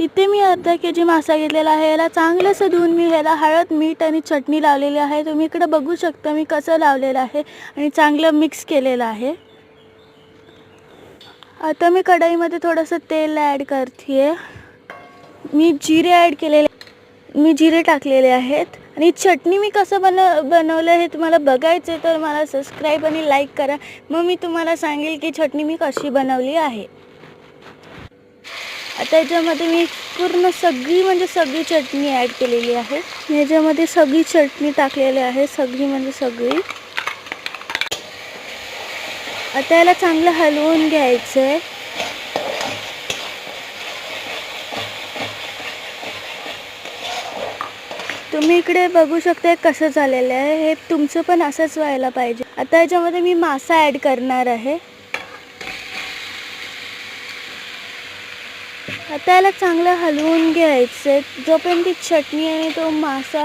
इथे मी अर्धा केजी मासा घेतलेला आहे। याला चांगलंसं धुवून मी ह्याला हळद मीठ आणि चटणी लावलेली आहे। तुम्ही इकडे बघू शकता मी कसं लावलेलं आहे आणि चांगलं मिक्स केलेलं आहे। आता मी कढईमध्ये थोडंसं तेल ॲड करते। मी जिरे टाकलेले आहेत आणि चटणी मी कसं बनवलं हे तुम्हाला बघायचं तर मला सबस्क्राइब आणि लाईक करा। मग मी तुम्हाला सांगेल की चटणी मी कशी बनवली आहे। आता याच्यामध्ये मी पूर्ण सगळी चटणी ॲड केलेली आहे। याच्यामध्ये सगळी चटणी टाकलेली आहे, सगळी। आता याला चांगलं हलवून घ्यायचं आहे। तुम्ही इकडे बघू शकता कसं झालेलं आहे। हे तुमचं पण असंच व्हायला पाहिजे। आता याच्यामध्ये मी मासा ॲड करणार आहे। आता याला चांगलं हलवून घ्यायचं। जोपर्यंत ती चटणी आणि तो मासा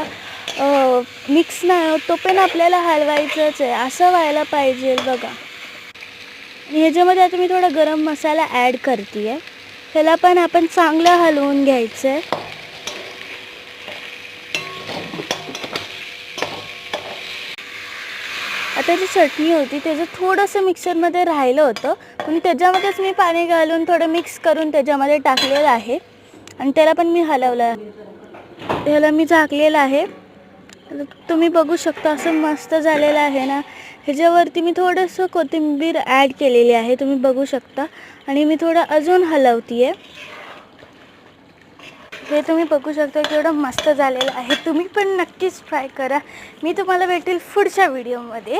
मिक्स नाही होत तोपर्यंत आपल्याला हलवायचंच आहे। असं व्हायला पाहिजे बघा। ह्याच्यामध्ये आता मी थोडा गरम मसाला ॲड करते आहे। ह्याला पण आपण चांगलं हलवून घ्यायचं आहे। आता जी चटणी होती त्याचं थोडंसं मिक्सरमध्ये राहिलं होतं, पण त्याच्यामध्येच मी पाणी घालून थोडं मिक्स करून त्याच्यामध्ये टाकलेलं आहे आणि त्याला पण मी हलवलं। ह्याला मी झाकलेलं आहे। तुम्ही बघू शकता असं मस्त झालेलं आहे ना। ह्याच्यावरती मी थोडंसं कोथिंबीर ॲड केलेली आहे, तुम्ही बघू शकता। आणि मी थोडं अजून हलवते आहे। हे तुम्ही बघू शकता केवढं मस्त झालेलं आहे। तुम्ही पण नक्कीच ट्राय करा। मी तुम्हाला भेटेल पुढच्या व्हिडिओमध्ये।